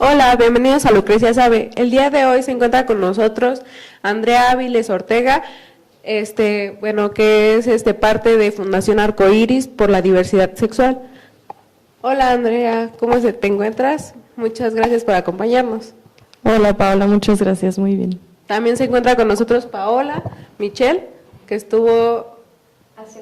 Hola, bienvenidos a Lucrecia Sabe. El día de hoy se encuentra con nosotros Andrea Áviles Ortega, que es parte de Fundación Arcoíris por la Diversidad Sexual. Hola Andrea, ¿cómo te encuentras? Muchas gracias por acompañarnos. Hola Paola, muchas gracias, muy bien. También se encuentra con nosotros Paola Michelle, que estuvo hace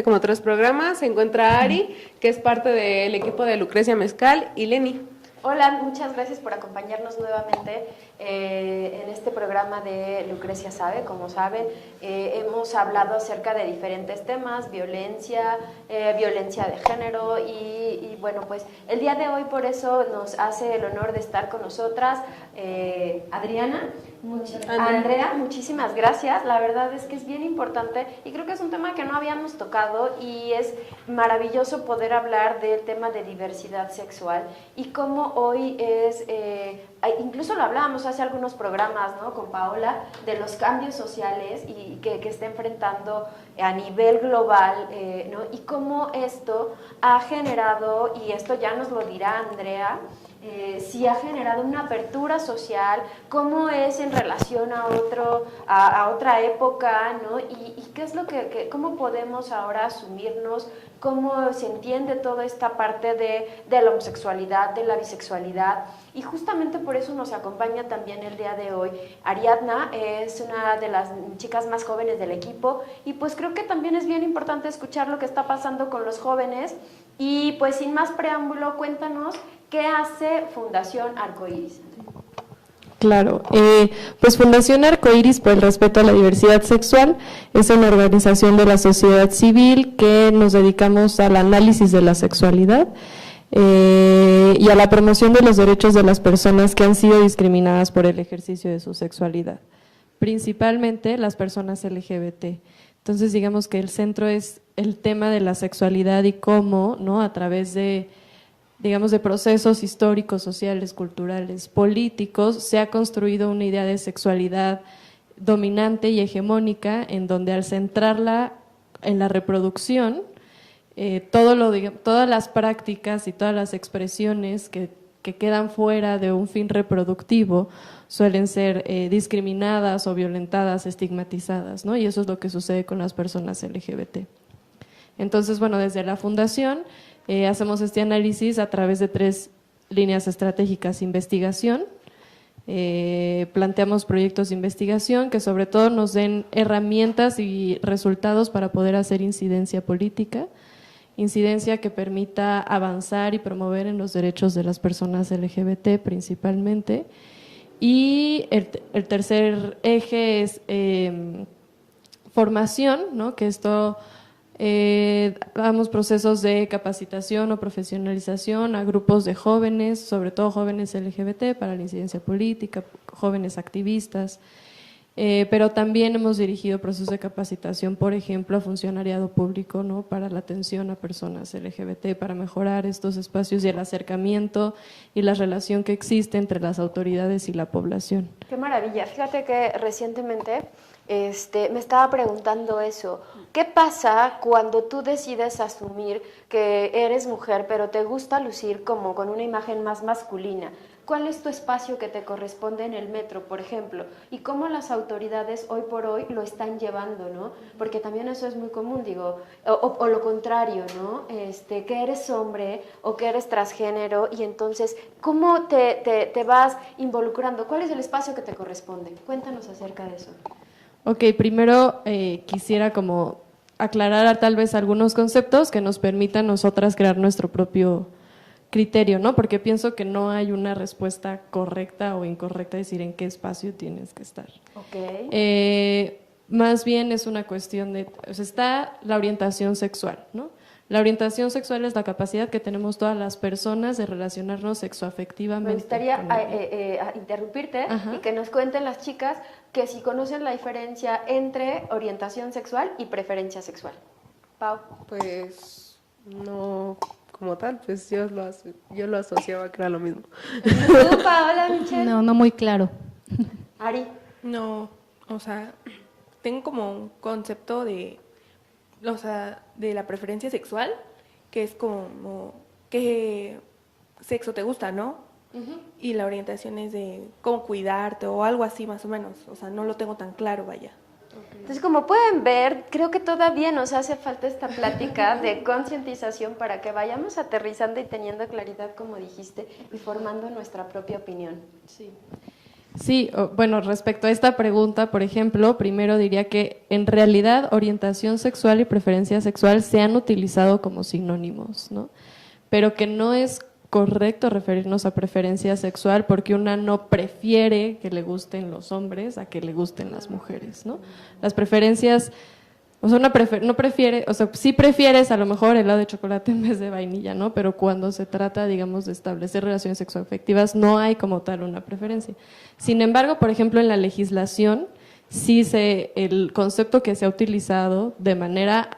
como 3 programas. Se encuentra Ari, que es parte del equipo de Lucrecia Mezcal, y Lenny. Hola, muchas gracias por acompañarnos nuevamente en este programa de Lucrecia Sabe. Como saben, hemos hablado acerca de diferentes temas, violencia de género y bueno, pues el día de hoy por eso nos hace el honor de estar con nosotras Andrea, muchísimas gracias. La verdad es que es bien importante y creo que es un tema que no habíamos tocado y es maravilloso poder hablar del tema de diversidad sexual y cómo hoy es, incluso lo hablábamos hace algunos programas, ¿no?, con Paola, de los cambios sociales y que está enfrentando a nivel global, ¿no?, y cómo esto ha generado, y esto ya nos lo dirá Andrea, si ha generado una apertura social, cómo es en relación a otra época, ¿no? Y qué es lo cómo podemos ahora asumirnos, cómo se entiende toda esta parte de la homosexualidad, de la bisexualidad. Y justamente por eso nos acompaña también el día de hoy Ariadna, es una de las chicas más jóvenes del equipo, y pues creo que también es bien importante escuchar lo que está pasando con los jóvenes. Y pues sin más preámbulo, cuéntanos qué hace Fundación Arcoíris. Claro, pues Fundación Arcoíris por el respeto a la diversidad sexual es una organización de la sociedad civil que nos dedicamos al análisis de la sexualidad y a la promoción de los derechos de las personas que han sido discriminadas por el ejercicio de su sexualidad, principalmente las personas LGBT. Entonces digamos que el centro es el tema de la sexualidad y cómo, ¿no?, a través de, digamos, de procesos históricos, sociales, culturales, políticos, se ha construido una idea de sexualidad dominante y hegemónica, en donde al centrarla en la reproducción, todas las prácticas y todas las expresiones que quedan fuera de un fin reproductivo suelen ser discriminadas o violentadas, estigmatizadas, ¿no? Y eso es lo que sucede con las personas LGBT. Entonces, bueno, desde la Fundación hacemos este análisis a través de 3 líneas estratégicas: investigación, planteamos proyectos de investigación que sobre todo nos den herramientas y resultados para poder hacer incidencia política, incidencia que permita avanzar y promover en los derechos de las personas LGBT principalmente. Y el tercer eje es formación, ¿no?, que esto damos procesos de capacitación o profesionalización a grupos de jóvenes, sobre todo jóvenes LGBT, para la incidencia política, jóvenes activistas, pero también hemos dirigido procesos de capacitación, por ejemplo, a funcionariado público, ¿no?, para la atención a personas LGBT, para mejorar estos espacios y el acercamiento y la relación que existe entre las autoridades y la población. Qué maravilla. Fíjate que recientemente me estaba preguntando eso. ¿Qué pasa cuando tú decides asumir que eres mujer, pero te gusta lucir como con una imagen más masculina? ¿Cuál es tu espacio que te corresponde en el metro, por ejemplo? Y cómo las autoridades hoy por hoy lo están llevando, ¿no? Porque también eso es muy común, digo, o lo contrario, ¿no? Que eres hombre o que eres transgénero y entonces, ¿cómo te vas involucrando? ¿Cuál es el espacio que te corresponde? Cuéntanos acerca de eso. Ok, primero quisiera como aclarar tal vez algunos conceptos que nos permitan nosotras crear nuestro propio criterio, ¿no? Porque pienso que no hay una respuesta correcta o incorrecta, decir en qué espacio tienes que estar. Okay. Más bien es una cuestión de, o sea, está la orientación sexual, ¿no? La orientación sexual es la capacidad que tenemos todas las personas de relacionarnos sexoafectivamente. Me gustaría interrumpirte. Ajá. Y que nos cuenten las chicas que si conocen la diferencia entre orientación sexual y preferencia sexual. Pau. Pues no como tal, pues yo lo asociaba que era lo mismo. ¿Tú, Paola, Michelle? No muy claro. Ari. No, o sea, tengo como un concepto de la preferencia sexual, que es como que sexo te gusta, ¿no? Y la orientación es de cómo cuidarte o algo así más o menos. O sea, no lo tengo tan claro, vaya. Entonces, como pueden ver, creo que todavía nos hace falta esta plática de concientización para que vayamos aterrizando y teniendo claridad, como dijiste, y formando nuestra propia opinión. Sí, bueno, respecto a esta pregunta, por ejemplo, primero diría que en realidad orientación sexual y preferencia sexual se han utilizado como sinónimos, ¿no? Pero que no es correcto referirnos a preferencia sexual porque una no prefiere que le gusten los hombres a que le gusten las mujeres, ¿no? Las preferencias, o sea, no prefiere, o sea, sí prefieres a lo mejor helado de chocolate en vez de vainilla, ¿no? Pero cuando se trata, digamos, de establecer relaciones sexoafectivas, no hay como tal una preferencia. Sin embargo, por ejemplo, en la legislación, sí el concepto que se ha utilizado de manera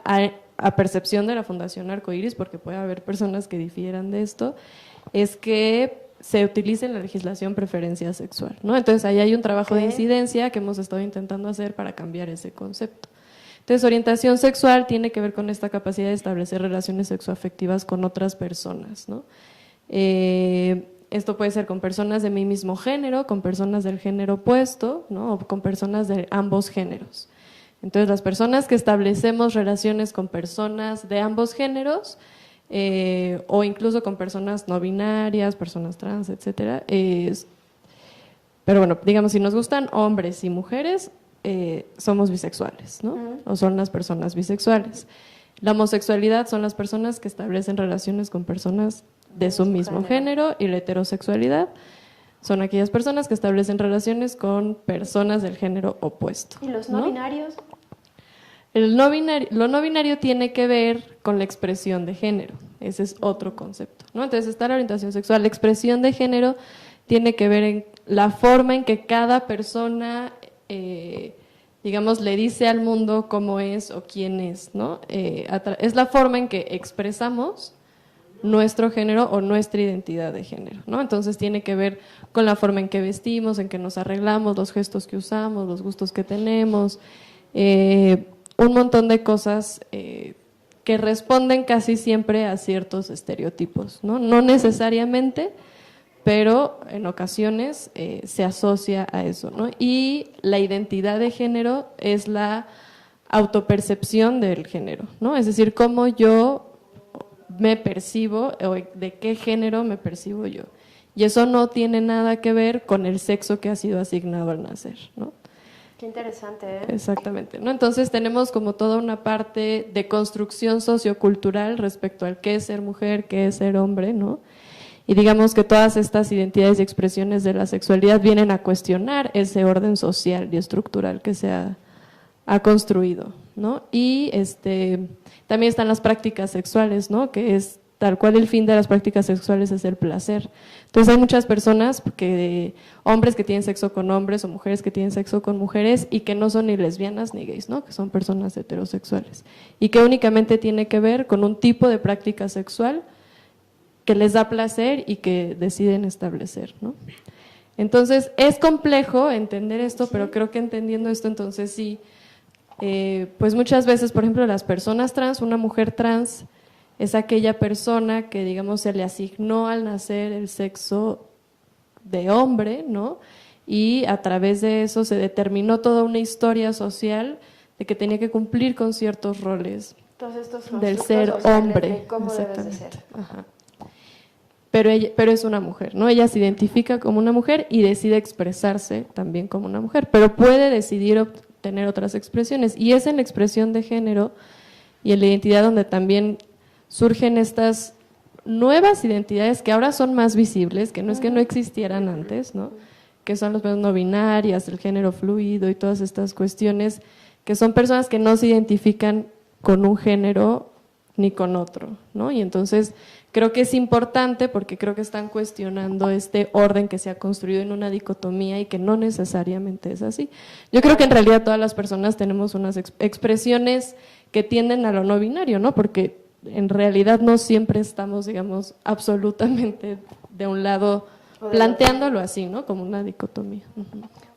a percepción de la Fundación Arcoíris, porque puede haber personas que difieran de esto, es que se utilice en la legislación preferencia sexual, ¿no? Entonces, ahí hay un trabajo de incidencia que hemos estado intentando hacer para cambiar ese concepto. Entonces, orientación sexual tiene que ver con esta capacidad de establecer relaciones sexoafectivas con otras personas, ¿no? Esto puede ser con personas de mi mismo género, con personas del género opuesto, ¿no? O con personas de ambos géneros. Entonces, las personas que establecemos relaciones con personas de ambos géneros, o incluso con personas no binarias, personas trans, etcétera. Pero bueno, digamos, si nos gustan hombres y mujeres, somos bisexuales, ¿no? O son las personas bisexuales. La homosexualidad son las personas que establecen relaciones con personas de su mismo género, y la heterosexualidad son aquellas personas que establecen relaciones con personas del género opuesto. ¿Y los no binarios? Lo no binario tiene que ver con la expresión de género, ese es otro concepto, ¿no? Entonces está la orientación sexual, la expresión de género tiene que ver en la forma en que cada persona, digamos, le dice al mundo cómo es o quién es, ¿no? Es la forma en que expresamos nuestro género o nuestra identidad de género, ¿no? Entonces tiene que ver con la forma en que vestimos, en que nos arreglamos, los gestos que usamos, los gustos que tenemos, un montón de cosas que responden casi siempre a ciertos estereotipos, ¿no? No necesariamente, pero en ocasiones se asocia a eso, ¿no? Y la identidad de género es la autopercepción del género, ¿no? Es decir, cómo yo me percibo o de qué género me percibo yo. Y eso no tiene nada que ver con el sexo que ha sido asignado al nacer, ¿no? Qué interesante, ¿eh? Exactamente, ¿no? Entonces tenemos como toda una parte de construcción sociocultural respecto al qué es ser mujer, qué es ser hombre, ¿no? Y digamos que todas estas identidades y expresiones de la sexualidad vienen a cuestionar ese orden social y estructural que se ha construido, ¿no? Y también están las prácticas sexuales, ¿no? Que es tal cual el fin de las prácticas sexuales es el placer. Entonces hay muchas personas, hombres que tienen sexo con hombres o mujeres que tienen sexo con mujeres y que no son ni lesbianas ni gays, ¿no? Que son personas heterosexuales y que únicamente tiene que ver con un tipo de práctica sexual que les da placer y que deciden establecer, ¿no? Entonces es complejo entender esto, pero creo que entendiendo esto entonces sí, pues muchas veces, por ejemplo, las personas trans, una mujer trans es aquella persona que, digamos, se le asignó al nacer el sexo de hombre, ¿no? Y a través de eso se determinó toda una historia social de que tenía que cumplir con ciertos roles del ser hombre. De cómo debes de ser. Ajá. Pero es una mujer, ¿no? Ella se identifica como una mujer y decide expresarse también como una mujer, pero puede decidir tener otras expresiones, y es en la expresión de género y en la identidad donde también surgen estas nuevas identidades que ahora son más visibles, que no es que no existieran antes, ¿no? Que son los no binarias, el género fluido y todas estas cuestiones, que son personas que no se identifican con un género ni con otro, ¿no? Y entonces creo que es importante porque creo que están cuestionando este orden que se ha construido en una dicotomía y que no necesariamente es así. Yo creo que en realidad todas las personas tenemos unas expresiones que tienden a lo no binario, ¿no? Porque en realidad no siempre estamos, digamos, absolutamente de un lado planteándolo así, ¿no? Como una dicotomía.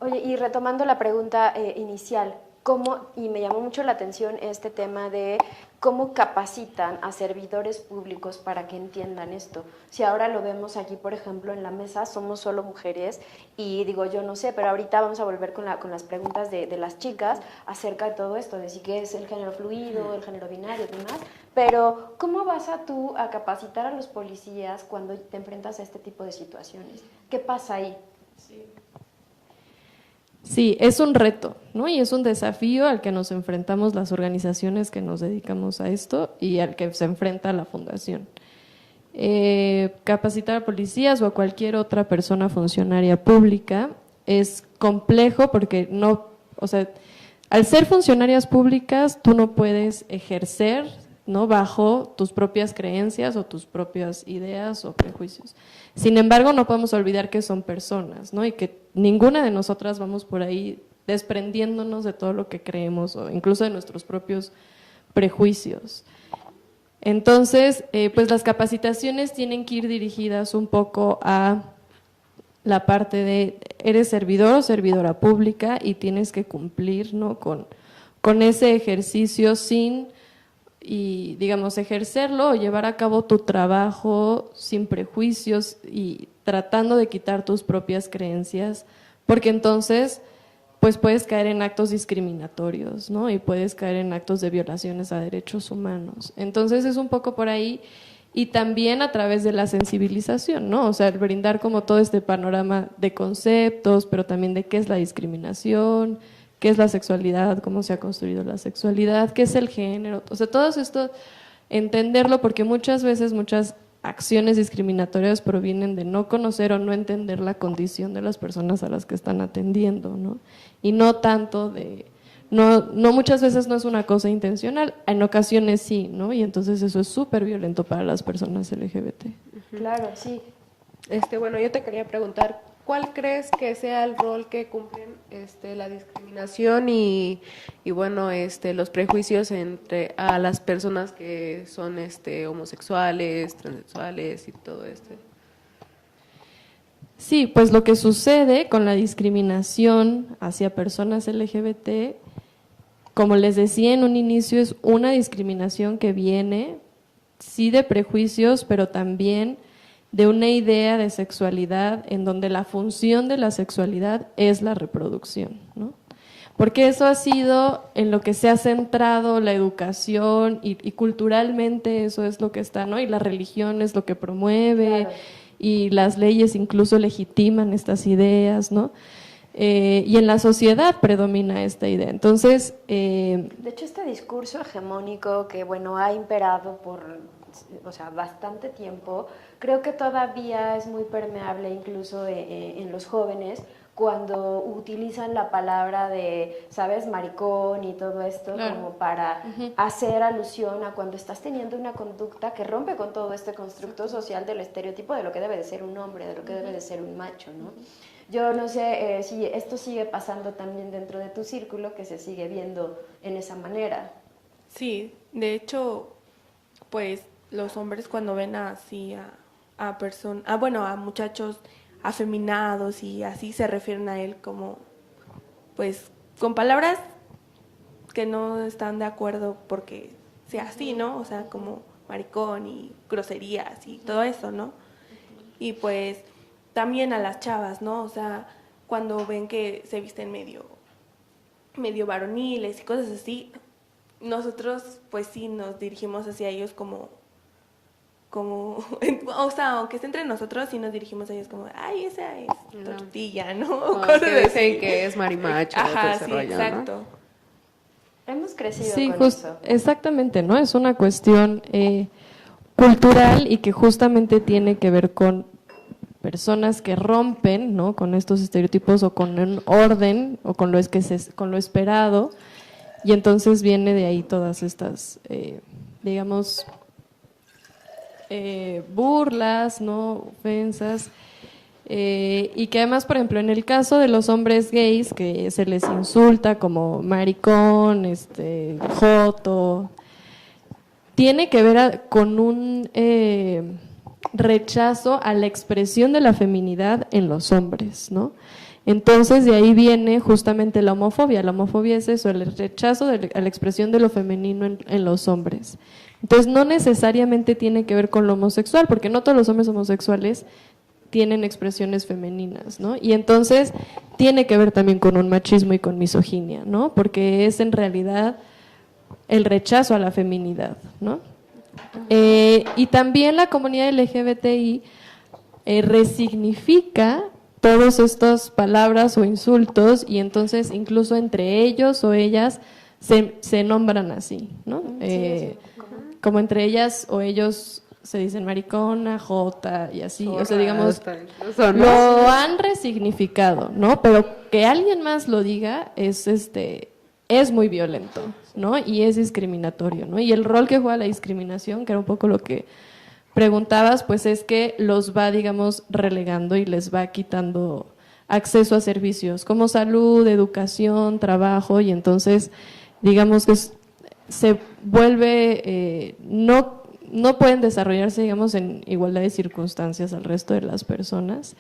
Oye, y retomando la pregunta inicial, ¿cómo? Y me llamó mucho la atención este tema de ¿cómo capacitan a servidores públicos para que entiendan esto? Si ahora lo vemos aquí, por ejemplo, en la mesa, somos solo mujeres y digo, yo no sé, pero ahorita vamos a volver con las preguntas de las chicas acerca de todo esto, de si qué es el género fluido, el género binario y demás, pero ¿cómo vas tú a capacitar a los policías cuando te enfrentas a este tipo de situaciones? ¿Qué pasa ahí? Sí, es un reto, ¿no? Y es un desafío al que nos enfrentamos las organizaciones que nos dedicamos a esto y al que se enfrenta la Fundación. Capacitar a policías o a cualquier otra persona funcionaria pública es complejo porque no, o sea, al ser funcionarias públicas tú no puedes ejercer, ¿no?, bajo tus propias creencias o tus propias ideas o prejuicios. Sin embargo, no podemos olvidar que son personas, ¿no?, y que ninguna de nosotras vamos por ahí desprendiéndonos de todo lo que creemos o incluso de nuestros propios prejuicios. Entonces, pues las capacitaciones tienen que ir dirigidas un poco a la parte de eres servidor o servidora pública y tienes que cumplir, ¿no?, con ese ejercicio sin, y digamos, ejercerlo o llevar a cabo tu trabajo sin prejuicios y tratando de quitar tus propias creencias, porque entonces pues puedes caer en actos discriminatorios, ¿no?, y puedes caer en actos de violaciones a derechos humanos. Entonces es un poco por ahí, y también a través de la sensibilización, ¿no? O sea, el brindar como todo este panorama de conceptos, pero también de qué es la discriminación, qué es la sexualidad, cómo se ha construido la sexualidad, qué es el género, o sea, todo esto, entenderlo, porque muchas veces muchas acciones discriminatorias provienen de no conocer o no entender la condición de las personas a las que están atendiendo, ¿no? Y no tanto de, no muchas veces no es una cosa intencional, en ocasiones sí, ¿no? Y entonces eso es súper violento para las personas LGBT. Claro, sí. Bueno, yo te quería preguntar, ¿cuál crees que sea el rol que cumplen la discriminación y bueno, los prejuicios entre a las personas que son homosexuales, transexuales y todo esto? Sí, pues lo que sucede con la discriminación hacia personas LGBT, como les decía en un inicio, es una discriminación que viene, sí, de prejuicios, pero también de una idea de sexualidad en donde la función de la sexualidad es la reproducción, ¿no? Porque eso ha sido en lo que se ha centrado la educación y culturalmente eso es lo que está, ¿no? Y la religión es lo que promueve, claro, y las leyes incluso legitiman estas ideas, ¿no? Y en la sociedad predomina esta idea. Entonces, de hecho, este discurso hegemónico que, bueno, ha imperado por, o sea, bastante tiempo, creo que todavía es muy permeable incluso en los jóvenes cuando utilizan la palabra de, ¿sabes?, maricón y todo esto, claro, como para hacer alusión a cuando estás teniendo una conducta que rompe con todo este constructo social del estereotipo de lo que debe de ser un hombre, de lo que debe de ser un macho, ¿no? Yo no sé si esto sigue pasando también dentro de tu círculo, que se sigue viendo en esa manera. Sí, de hecho, pues los hombres cuando ven así a muchachos afeminados y así se refieren a él como, pues, con palabras que no están de acuerdo porque sea así, ¿no? O sea, como maricón y groserías y todo eso, ¿no? Y pues también a las chavas, ¿no? O sea, cuando ven que se visten medio varoniles y cosas así, nosotros pues sí nos dirigimos hacia ellos como o sea, aunque esté entre nosotros, sí nos dirigimos a ellos como, ay, esa es tortilla, ¿no? O cosas que dicen que es marimacho. Ajá, sí, rollo, exacto. ¿No? Hemos crecido sí, con eso. Exactamente, ¿no? Es una cuestión cultural y que justamente tiene que ver con personas que rompen, ¿no?, con estos estereotipos o con un orden o con lo esperado, y entonces viene de ahí todas estas, digamos, burlas, ¿no?, ofensas, y que además, por ejemplo, en el caso de los hombres gays, que se les insulta como maricón, joto, tiene que ver con un rechazo a la expresión de la feminidad en los hombres, ¿no? Entonces de ahí viene justamente la homofobia. La homofobia es eso, el rechazo a la expresión de lo femenino en los hombres. Entonces no necesariamente tiene que ver con lo homosexual, porque no todos los hombres homosexuales tienen expresiones femeninas, ¿no? Y entonces tiene que ver también con un machismo y con misoginia, ¿no? Porque es en realidad el rechazo a la feminidad, ¿no? Y también la comunidad LGBTI resignifica todas estas palabras o insultos y entonces incluso entre ellos o ellas se nombran así, ¿no? Como entre ellas o ellos se dicen maricona, jota y así, o sea, digamos, lo han resignificado, ¿no? Pero que alguien más lo diga es muy violento, ¿no? Y es discriminatorio, ¿no? Y el rol que juega la discriminación, que era un poco lo que preguntabas, pues es que los va, digamos, relegando y les va quitando acceso a servicios como salud, educación, trabajo, y entonces, digamos que se vuelve, no pueden desarrollarse, digamos, en igualdad de circunstancias al resto de las personas.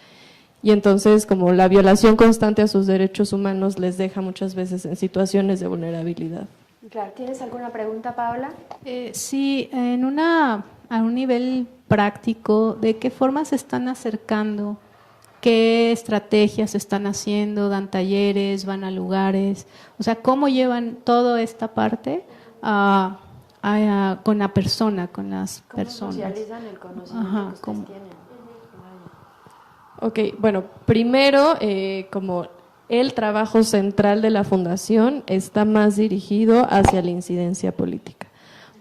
Y entonces, como la violación constante a sus derechos humanos les deja muchas veces en situaciones de vulnerabilidad. Claro. ¿Tienes alguna pregunta, Paola? Sí, a un nivel práctico, ¿de qué forma se están acercando? ¿Qué estrategias están haciendo? ¿Dan talleres? ¿Van a lugares? O sea, ¿cómo llevan toda esta parte con la persona, con las personas? ¿Cómo socializan el conocimiento que ustedes tienen? Ok, bueno, primero, como el trabajo central de la Fundación está más dirigido hacia la incidencia política,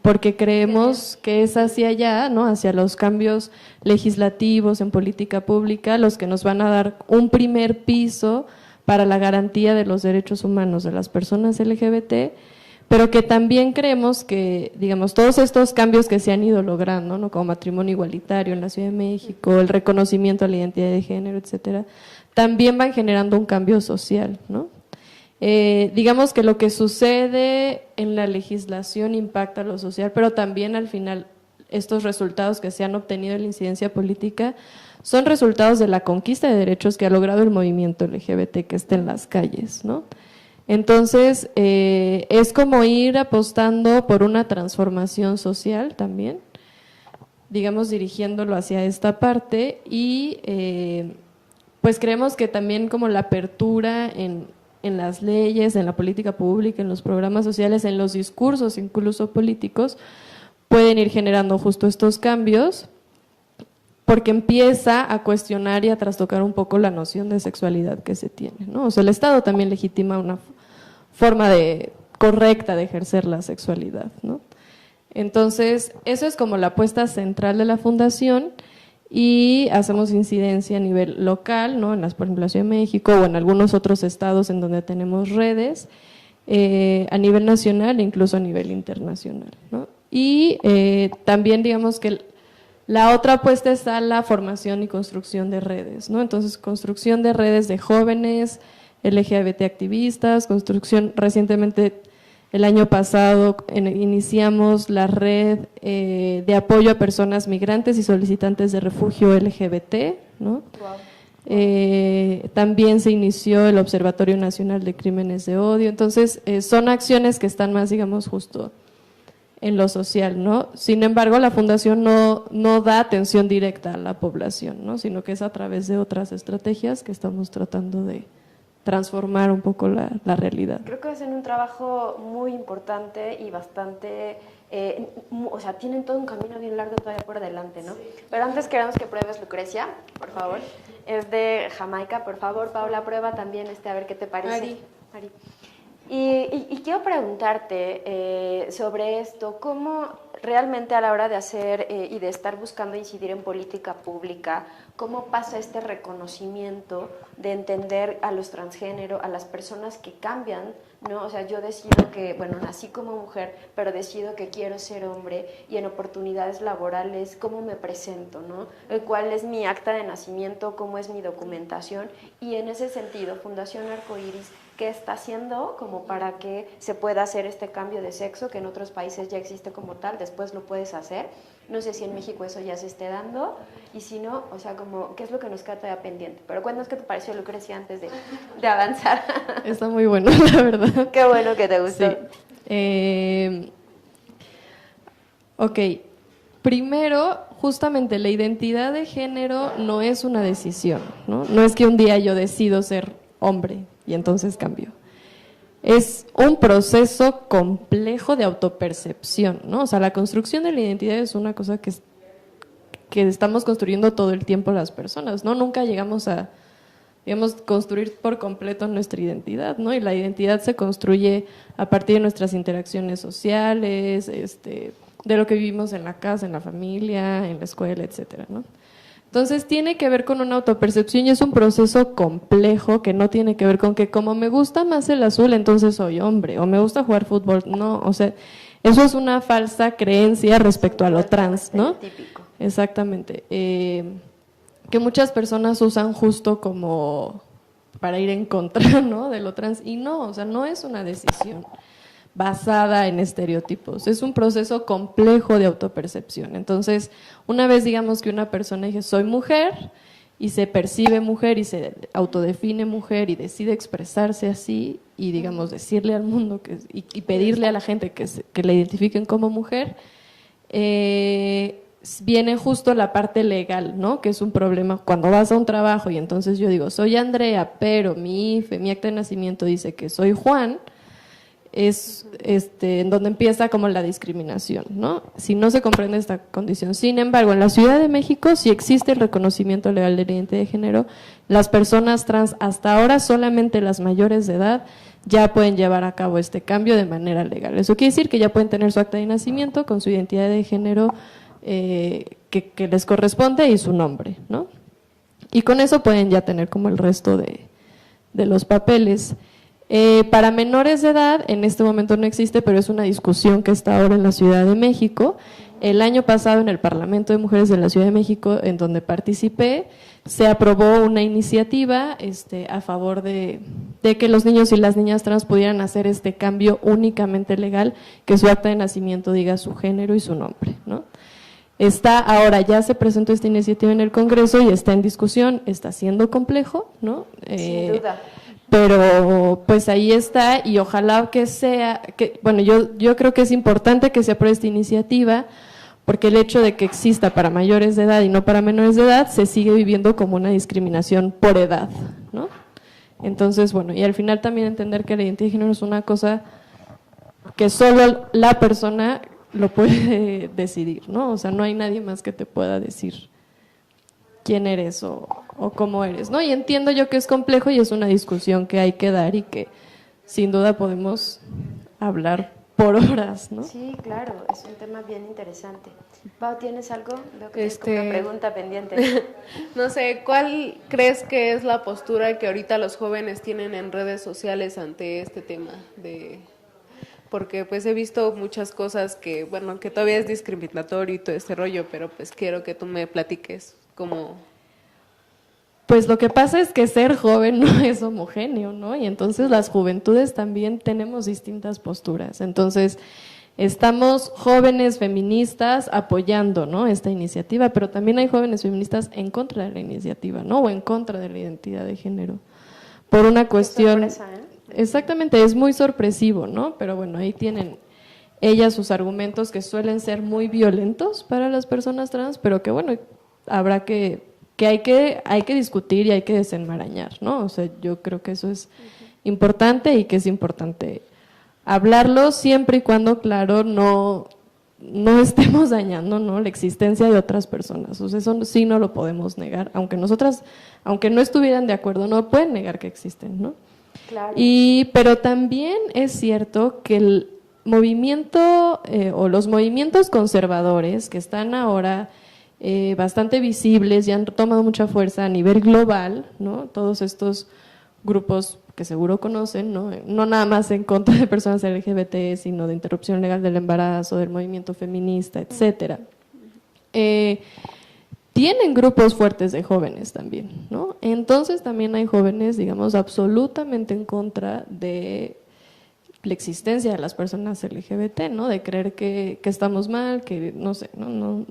porque creemos que es hacia allá, ¿no? Hacia los cambios legislativos en política pública, los que nos van a dar un primer piso para la garantía de los derechos humanos de las personas LGBT, pero que también creemos que, digamos, todos estos cambios que se han ido logrando, ¿no? Como matrimonio igualitario en la Ciudad de México, el reconocimiento a la identidad de género, etcétera, también van generando un cambio social, ¿no? Digamos que lo que sucede en la legislación impacta lo social, pero también al final estos resultados que se han obtenido en la incidencia política son resultados de la conquista de derechos que ha logrado el movimiento LGBT que está en las calles, ¿no? Entonces, es como ir apostando por una transformación social también, digamos, dirigiéndolo hacia esta parte y pues creemos que también como la apertura en las leyes, en la política pública, en los programas sociales, en los discursos incluso políticos, pueden ir generando justo estos cambios porque empieza a cuestionar y a trastocar un poco la noción de sexualidad que se tiene, ¿no? O sea, el Estado también legitima una forma correcta de ejercer la sexualidad, ¿no? Entonces, eso es como la apuesta central de la Fundación y hacemos incidencia a nivel local, ¿no? Por ejemplo, la Ciudad de México o en algunos otros estados en donde tenemos redes, a nivel nacional e incluso a nivel internacional, ¿no? Y también digamos que la otra apuesta está la formación y construcción de redes, ¿no? Entonces, construcción de redes de jóvenes, LGBT activistas, construcción, recientemente el año pasado iniciamos la red de apoyo a personas migrantes y solicitantes de refugio LGBT, ¿no? Wow. También se inició el Observatorio Nacional de Crímenes de Odio, entonces son acciones que están más, digamos, justo en lo social, ¿no? Sin embargo, la Fundación no da atención directa a la población, ¿no? Sino que es a través de otras estrategias que estamos tratando de transformar un poco la realidad. Creo que hacen un trabajo muy importante y bastante, o sea, tienen todo un camino bien largo todavía por delante, ¿no? Sí. Pero antes queremos que pruebes Lucrecia, por favor. Es de Jamaica, por favor, Paula, prueba también a ver qué te parece. Ari. Y quiero preguntarte sobre esto, ¿cómo realmente a la hora de hacer y de estar buscando incidir en política pública, cómo pasa este reconocimiento de entender a los transgénero, a las personas que cambian, ¿no? O sea, yo decido que, bueno, nací como mujer, pero decido que quiero ser hombre y en oportunidades laborales, ¿cómo me presento, no? ¿Cuál es mi acta de nacimiento? ¿Cómo es mi documentación? Y en ese sentido, Fundación Arcoíris qué está haciendo como para que se pueda hacer este cambio de sexo, que en otros países ya existe como tal, después lo puedes hacer. No sé si en México eso ya se esté dando, y si no, o sea, como, ¿qué es lo que nos queda todavía pendiente? Pero cuéntanos qué te pareció, Lucrecia, antes de avanzar. Está muy bueno, la verdad. Qué bueno que te gustó. Sí. Ok, primero, justamente la identidad de género no es una decisión, ¿no? No es que un día yo decido ser hombre y entonces cambio. Es un proceso complejo de autopercepción, ¿no? O sea, la construcción de la identidad es una cosa que estamos construyendo todo el tiempo las personas, ¿no? Nunca llegamos a, digamos, construir por completo nuestra identidad, ¿no? Y la identidad se construye a partir de nuestras interacciones sociales, de lo que vivimos en la casa, en la familia, en la escuela, etcétera, ¿no? Entonces tiene que ver con una autopercepción y es un proceso complejo que no tiene que ver con que como me gusta más el azul, entonces soy hombre, o me gusta jugar fútbol, no, o sea, eso es una falsa creencia respecto a lo trans, ¿no? Típico. Exactamente, que muchas personas usan justo como para ir en contra, ¿no?, de lo trans, y no, o sea, no es una decisión basada en estereotipos, es un proceso complejo de autopercepción. Entonces, una vez digamos que una persona dice soy mujer y se percibe mujer y se autodefine mujer y decide expresarse así y digamos decirle al mundo y pedirle a la gente que la identifiquen como mujer, viene justo la parte legal, ¿no?, que es un problema cuando vas a un trabajo y entonces yo digo soy Andrea, pero mi IFE, mi acta de nacimiento dice que soy Juan, es en donde empieza como la discriminación, ¿no? Si no se comprende esta condición. Sin embargo, en la Ciudad de México sí existe el reconocimiento legal de la identidad de género. Las personas trans, hasta ahora solamente las mayores de edad, ya pueden llevar a cabo este cambio de manera legal. Eso quiere decir que ya pueden tener su acta de nacimiento con su identidad de género que les corresponde y su nombre, ¿no? Y con eso pueden ya tener como el resto de los papeles. Para menores de edad, en este momento no existe, pero es una discusión que está ahora en la Ciudad de México. El año pasado en el Parlamento de Mujeres de la Ciudad de México, en donde participé, se aprobó una iniciativa a favor de que los niños y las niñas trans pudieran hacer este cambio únicamente legal, que su acta de nacimiento diga su género y su nombre, ¿no? Ahora ya se presentó esta iniciativa en el Congreso y está en discusión, está siendo complejo, ¿no? Sin duda. Pero pues ahí está y ojalá bueno, yo creo que es importante que se apruebe esta iniciativa porque el hecho de que exista para mayores de edad y no para menores de edad se sigue viviendo como una discriminación por edad, ¿no? Entonces, bueno, y al final también entender que la identidad de género es una cosa que solo la persona lo puede decidir, ¿no? O sea, no hay nadie más que te pueda decir quién eres o cómo eres, ¿no? Y entiendo yo que es complejo y es una discusión que hay que dar y que sin duda podemos hablar por horas, ¿no? Sí, claro, es un tema bien interesante. Pau, ¿tienes algo? Veo que tienes como una pregunta pendiente. No sé, ¿cuál crees que es la postura que ahorita los jóvenes tienen en redes sociales ante este tema porque pues he visto muchas cosas que, bueno, que todavía es discriminatorio y todo este rollo, pero pues quiero que tú me platiques cómo. Pues lo que pasa es que ser joven no es homogéneo, ¿no? Y entonces las juventudes también tenemos distintas posturas. Entonces, estamos jóvenes feministas apoyando, ¿no?, esta iniciativa, pero también hay jóvenes feministas en contra de la iniciativa, ¿no?, o en contra de la identidad de género. Por una cuestión… Qué sorpresa, ¿eh? Exactamente, es muy sorpresivo, ¿no? Pero bueno, ahí tienen ellas sus argumentos que suelen ser muy violentos para las personas trans, pero que bueno, habrá que hay que discutir y hay que desenmarañar, ¿no? O sea, yo creo que eso es importante y que es importante hablarlo siempre y cuando, claro, no estemos dañando, ¿no?, la existencia de otras personas. O sea, eso sí no lo podemos negar, aunque no estuvieran de acuerdo, no pueden negar que existen, ¿no? Claro. Pero también es cierto que el movimiento o los movimientos conservadores que están ahora bastante visibles y han tomado mucha fuerza a nivel global, ¿no?, todos estos grupos que seguro conocen, no nada más en contra de personas LGBT, sino de interrupción legal del embarazo, del movimiento feminista, etcétera. tienen grupos fuertes de jóvenes también, ¿no? Entonces también hay jóvenes, digamos, absolutamente en contra de la existencia de las personas LGBT, ¿no? De creer que estamos mal, que no sé, no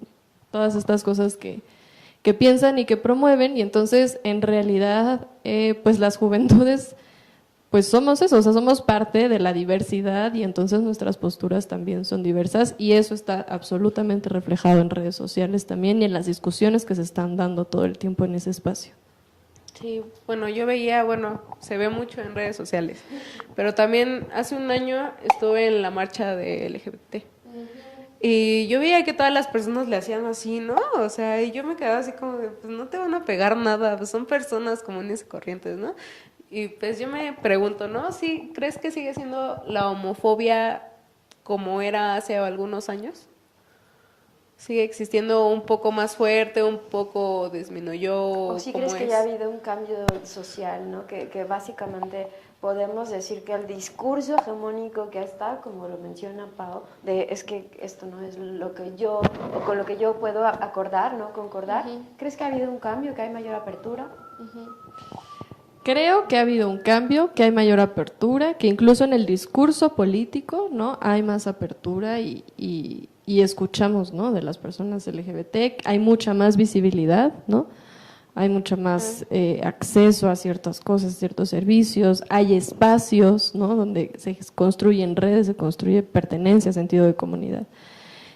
todas estas cosas que piensan y que promueven, y entonces en realidad pues las juventudes pues somos eso, o sea, somos parte de la diversidad y entonces nuestras posturas también son diversas y eso está absolutamente reflejado en redes sociales también y en las discusiones que se están dando todo el tiempo en ese espacio. Sí, bueno, yo veía, se ve mucho en redes sociales, pero también hace un año estuve en la marcha de LGBT. Y yo veía que todas las personas le hacían así, ¿no? O sea, y yo me quedaba así como de, pues no te van a pegar nada, pues son personas comunes y corrientes, ¿no? Y pues yo me pregunto, ¿no? ¿Sí crees que sigue siendo la homofobia como era hace algunos años? ¿Sigue existiendo un poco más fuerte, un poco disminuyó? ¿O sí crees que ya ha habido un cambio social, ¿no? Que básicamente podemos decir que el discurso hegemónico que está, como lo menciona Pau, de es que esto no es lo que yo, o con lo que yo puedo acordar, ¿no? Concordar. ¿Crees que ha habido un cambio, que hay mayor apertura? Creo que ha habido un cambio, que hay mayor apertura, que incluso en el discurso político, ¿no? Hay más apertura y escuchamos, ¿no? De las personas LGBT, hay mucha más visibilidad, ¿no? Hay mucho más acceso a ciertas cosas, ciertos servicios, hay espacios, ¿no? Donde se construyen redes, se construye pertenencia, sentido de comunidad.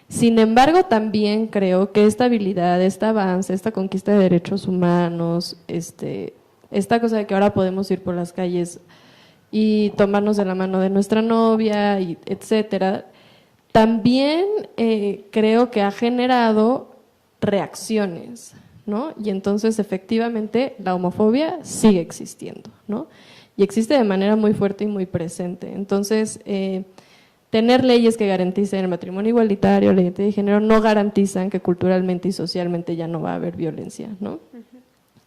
Sin embargo, también creo que esta habilidad, este avance, esta conquista de derechos humanos, esta cosa de que ahora podemos ir por las calles y tomarnos de la mano de nuestra novia, y etcétera, también creo que ha generado reacciones, ¿no? Y entonces efectivamente la homofobia sigue existiendo, ¿no? Y existe de manera muy fuerte y muy presente. Entonces, tener leyes que garanticen el matrimonio igualitario, la identidad de género, no garantizan que culturalmente y socialmente ya no va a haber violencia, ¿no?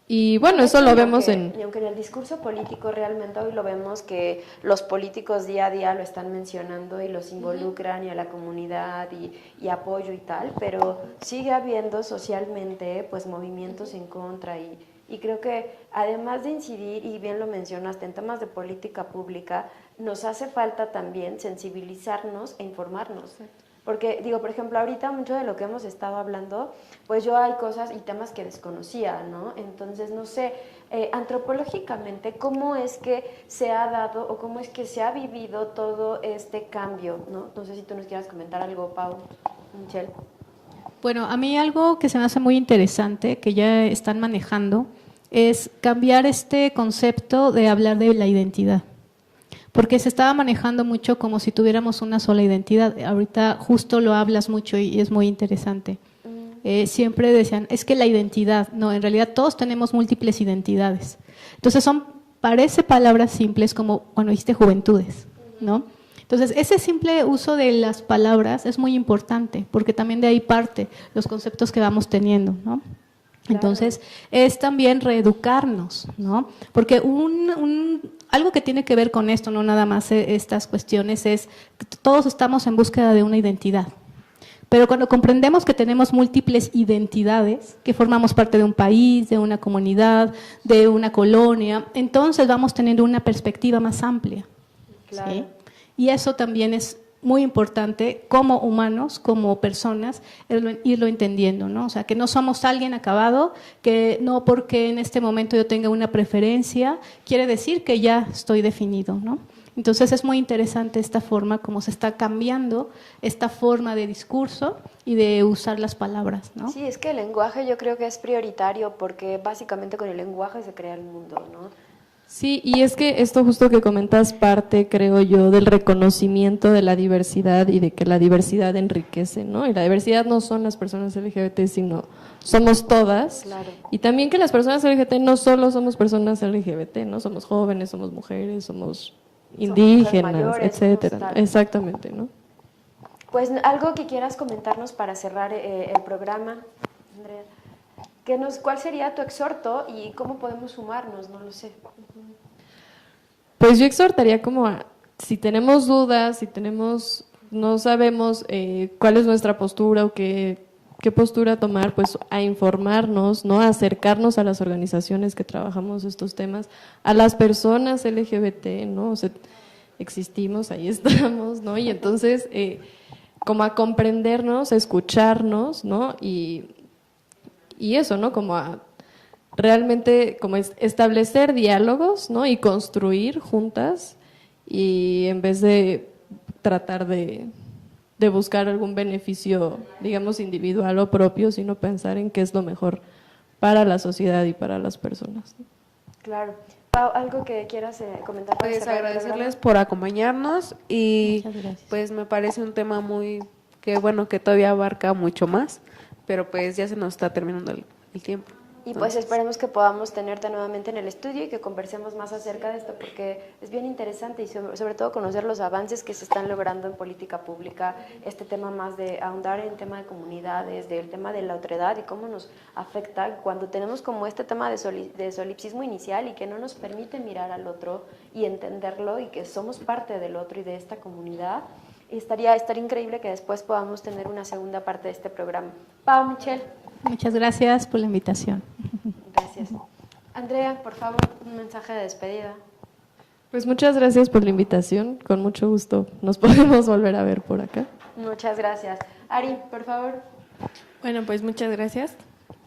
Y bueno, eso lo vemos en... Y aunque en el discurso político realmente hoy lo vemos que los políticos día a día lo están mencionando y los involucran y a la comunidad y apoyo y tal, pero sigue habiendo socialmente pues movimientos en contra y creo que además de incidir, y bien lo mencionaste, en temas de política pública, nos hace falta también sensibilizarnos e informarnos. Porque, digo, por ejemplo, ahorita mucho de lo que hemos estado hablando, pues yo hay cosas y temas que desconocía, ¿no? Entonces, no sé, antropológicamente, ¿cómo es que se ha dado o cómo es que se ha vivido todo este cambio, ¿no? No sé si tú nos quieras comentar algo, Pau, Michelle. Bueno, a mí algo que se me hace muy interesante, que ya están manejando, es cambiar este concepto de hablar de la identidad. Porque se estaba manejando mucho como si tuviéramos una sola identidad. Ahorita justo lo hablas mucho y es muy interesante. Siempre decían, es que la identidad, no, en realidad todos tenemos múltiples identidades. Entonces parece palabras simples como cuando dijiste juventudes, ¿no? Entonces ese simple uso de las palabras es muy importante porque también de ahí parte los conceptos que vamos teniendo, ¿no? Claro. Entonces, es también reeducarnos, ¿no? Porque algo que tiene que ver con esto, no nada más estas cuestiones, es que todos estamos en búsqueda de una identidad. Pero cuando comprendemos que tenemos múltiples identidades, que formamos parte de un país, de una comunidad, de una colonia, entonces vamos teniendo una perspectiva más amplia. Claro. ¿Sí? Y eso también es muy importante como humanos, como personas, irlo entendiendo, ¿no? O sea, que no somos alguien acabado, que no porque en este momento yo tenga una preferencia, quiere decir que ya estoy definido, ¿no? Entonces es muy interesante esta forma, como se está cambiando esta forma de discurso y de usar las palabras, ¿no? Sí, es que el lenguaje yo creo que es prioritario porque básicamente con el lenguaje se crea el mundo, ¿no? Sí, y es que esto justo que comentas parte, creo yo, del reconocimiento de la diversidad y de que la diversidad enriquece, ¿no? Y la diversidad no son las personas LGBT, sino somos todas. Claro. Y también que las personas LGBT no solo somos personas LGBT, ¿no? Somos jóvenes, somos mujeres, somos indígenas, mayores, etcétera. Exactamente, ¿no? Pues algo que quieras comentarnos para cerrar el programa, Andrea. ¿Cuál sería tu exhorto y cómo podemos sumarnos? No lo sé. Pues yo exhortaría como si tenemos dudas, no sabemos cuál es nuestra postura o qué qué postura tomar, pues a informarnos, ¿no? A acercarnos a las organizaciones que trabajamos estos temas, a las personas LGBT, ¿no? O sea, existimos, ahí estamos, ¿no? Y entonces, como a comprendernos, a escucharnos, ¿no? Y eso, ¿no? Como a realmente como establecer diálogos, ¿no? Y construir juntas, y en vez de tratar de buscar algún beneficio, digamos, individual o propio, sino pensar en qué es lo mejor para la sociedad y para las personas, ¿no? Claro. Pau, ¿algo que quieras comentar? para Pues cerrar el agradecerles programa? por acompañarnos y Muchas gracias. pues me parece un tema muy, que bueno, que todavía abarca mucho más, pero pues ya se nos está terminando el tiempo. Y pues esperemos que podamos tenerte nuevamente en el estudio y que conversemos más acerca de esto, porque es bien interesante y sobre todo conocer los avances que se están logrando en política pública, este tema más de ahondar en el tema de comunidades, del tema de la otredad y cómo nos afecta cuando tenemos como este tema de solipsismo inicial y que no nos permite mirar al otro y entenderlo y que somos parte del otro y de esta comunidad. Y estaría increíble que después podamos tener una segunda parte de este programa. Pau, Michelle. Muchas gracias por la invitación. Gracias. Andrea, por favor, un mensaje de despedida. Pues muchas gracias por la invitación, con mucho gusto nos podemos volver a ver por acá. Muchas gracias. Ari, por favor. Bueno, pues muchas gracias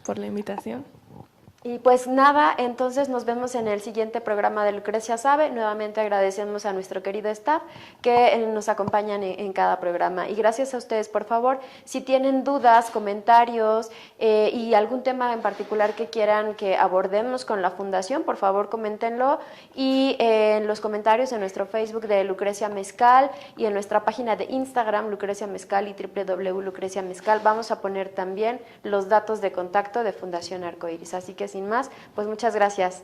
por la invitación. Y pues nada, entonces nos vemos en el siguiente programa de Lucrecia Sabe. Nuevamente agradecemos a nuestro querido staff que nos acompañan en cada programa. Y gracias a ustedes, por favor, si tienen dudas, comentarios y algún tema en particular que quieran que abordemos con la Fundación, por favor coméntenlo. Y en los comentarios en nuestro Facebook de Lucrecia Mezcal y en nuestra página de Instagram, Lucrecia Mezcal y www.lucrecia Mezcal, vamos a poner también los datos de contacto de Fundación Arcoíris. Así que sin más, pues muchas gracias.